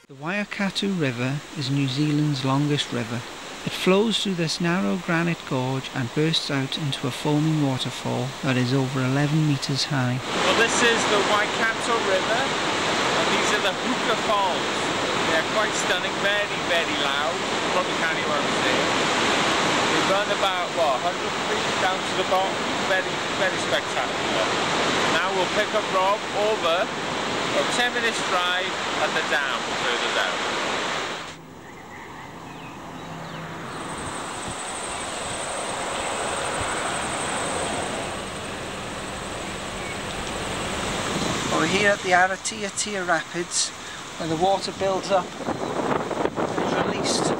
The Waikato River is New Zealand's longest river. It flows through this narrow granite gorge and bursts out into a foaming waterfall that is over 11 metres high. Well, this is the Waikato River, and these are the Huka Falls. They're quite stunning, very, very loud. You probably can't hear what I'm saying. They run about, 100 feet down to the bottom. Very, very spectacular. Now we'll pick up Rob over a 10 minutes drive at the dam further down. We're here at the Aratia Rapids, where the water builds up and is released.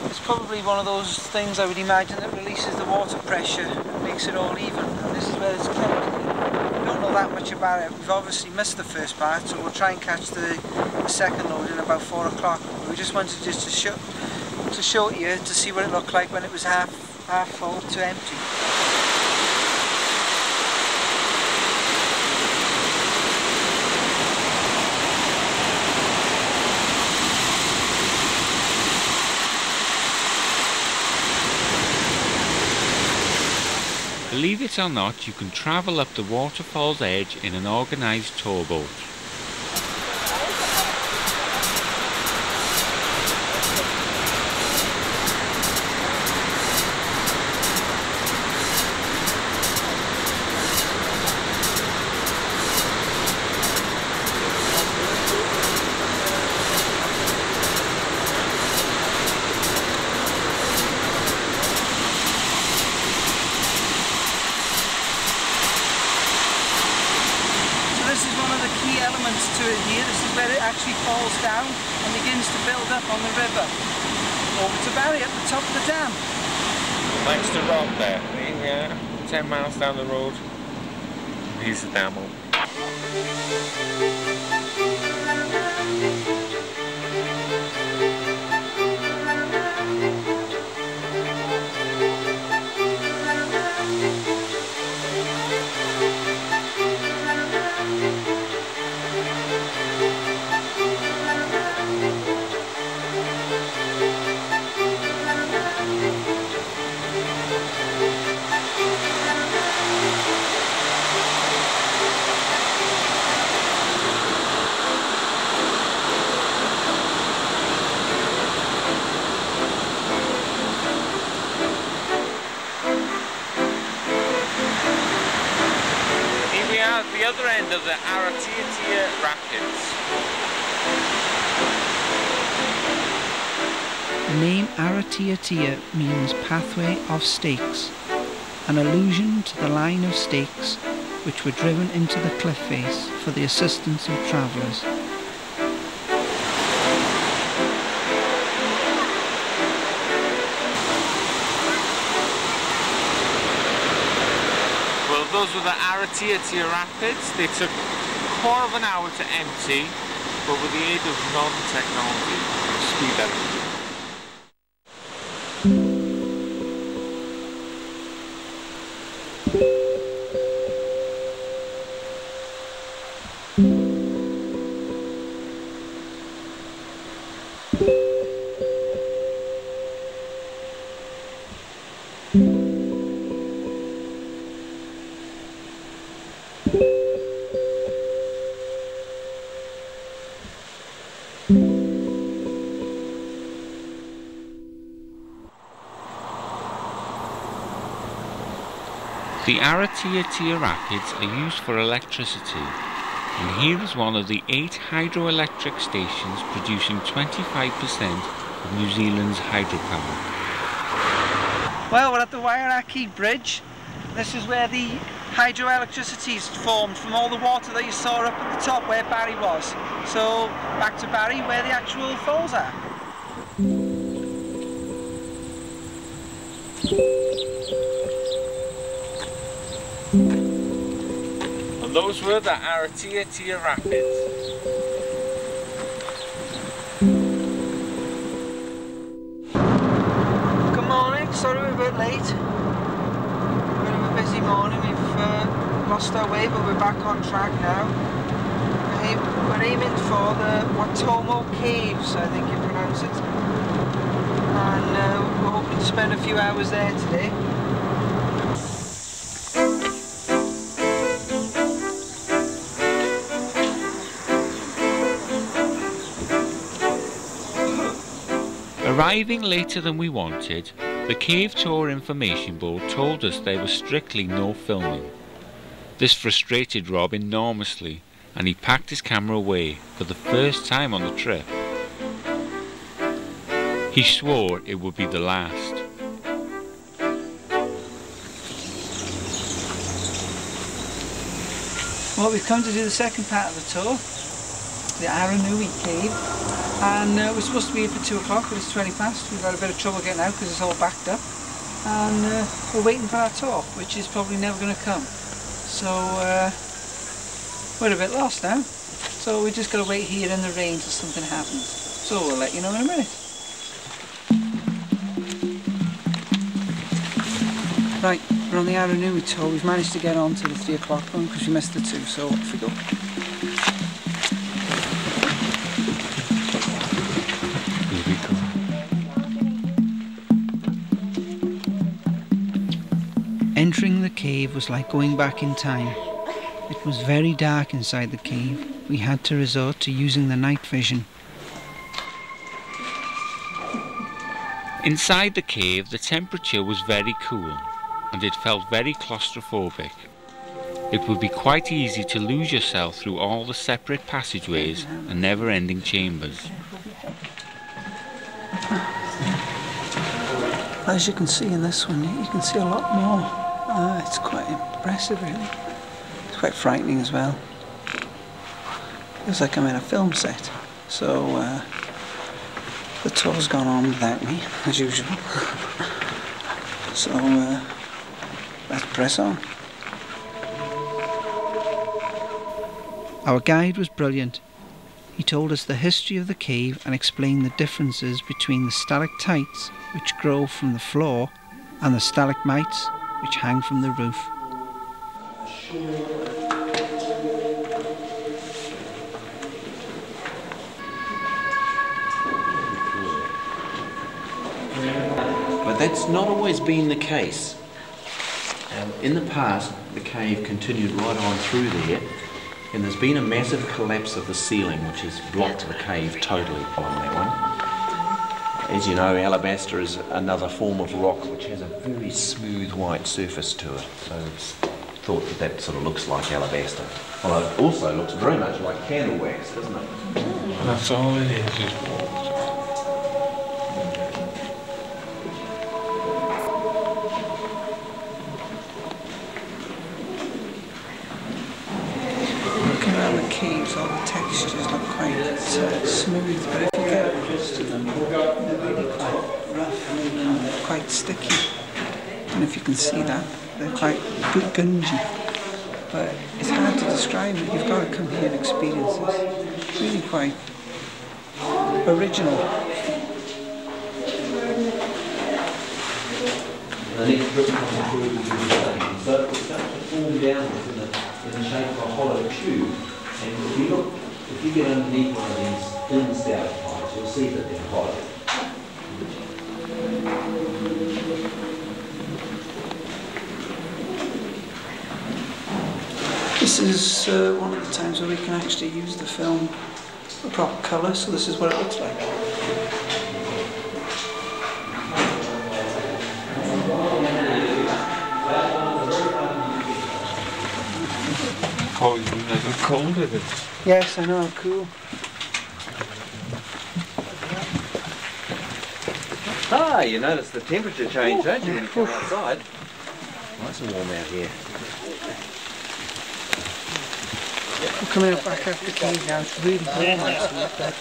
It's probably one of those things I would imagine that releases the water pressure and makes it all even. And this is where it's kept. We don't know that much about it. We've obviously missed the first part, so we'll try and catch the second load in about 4 o'clock. We just wanted just to show it you to see what it looked like when it was half full to empty. Believe it or not, you can travel up the waterfall's edge in an organised tour boat. To it here. This is where it actually falls down and begins to build up on the river. Over to Barry at the top of the dam. Thanks to Rob there. Here we are, 10 miles down the road. Here's the dam open. At the other end of the Aratia Rapids. The name Aratia means pathway of stakes, an allusion to the line of stakes which were driven into the cliff face for the assistance of travellers. Those were the Aratia Rapids. They took a quarter of an hour to empty, but with the aid of modern technology, speed that up. The Aratia Rapids are used for electricity, and here is one of the 8 hydroelectric stations producing 25% of New Zealand's hydropower. Well, we're at the Wairaki Bridge. This is where the hydroelectricity is formed from all the water that you saw up at the top where Barry was. So back to Barry where the actual falls are. And those were the Aratia Rapids. Good morning, sorry we're a bit late. Bit of a busy morning, we've lost our way but we're back on track now. We're aiming for the Watomo Caves, I think you pronounce it. And we're hoping to spend a few hours there today. Arriving later than we wanted, the cave tour information board told us there was strictly no filming. This frustrated Rob enormously, and he packed his camera away for the first time on the trip. He swore it would be the last. Well, we've come to do the second part of the tour, the Aranui Cave, and we're supposed to be here for 2 o'clock, but it's 20 past. We've had a bit of trouble getting out because it's all backed up, and we're waiting for our tour, which is probably never going to come. So we're a bit lost now, so we just got to wait here in the rain till something happens. So we'll let you know in a minute. Right, we're on the Aranui tour. We've managed to get on to the 3 o'clock one because we missed the 2, so off we go. Entering the cave was like going back in time. It was very dark inside the cave. We had to resort to using the night vision. Inside the cave, the temperature was very cool, and it felt very claustrophobic. It would be quite easy to lose yourself through all the separate passageways and never-ending chambers. As you can see in this one, you can see a lot more. It's quite impressive, really. It's quite frightening as well. Feels like I'm in a film set. So the tour's gone on without me, as usual. So let's press on. Our guide was brilliant. He told us the history of the cave and explained the differences between the stalactites, which grow from the floor, and the stalagmites, which hang from the roof. But that's not always been the case. In the past, the cave continued right on through there, and there's been a massive collapse of the ceiling which has blocked the cave totally on that one. As you know, alabaster is another form of rock which has a very smooth white surface to it, so it's thought that that sort of looks like alabaster. Although it also looks very much like candle wax, doesn't it? That's all it is water. Caves, all the textures look quite smooth, but if you get close to them, they're really quite rough and quite sticky. I don't know if you can see that, they're quite gungy, but it's hard to describe it. You've got to come here and experience this. It's really quite original. The next trip comes through will be the same. So it starts to form downwards in the shape of a hollow tube. And if you get underneath one of these thin stalactites, you'll see that they're hollow. This is one of the times where we can actually use the film a proper colour, so this is what it looks like. Oh, you know how cold it is. Yes, I know, how cool. Ah, you notice the temperature change, don't you, when you come outside? Nice and warm out here. We're coming up back out the cave now. It's really warm actually, but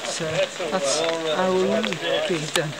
that's our cave done.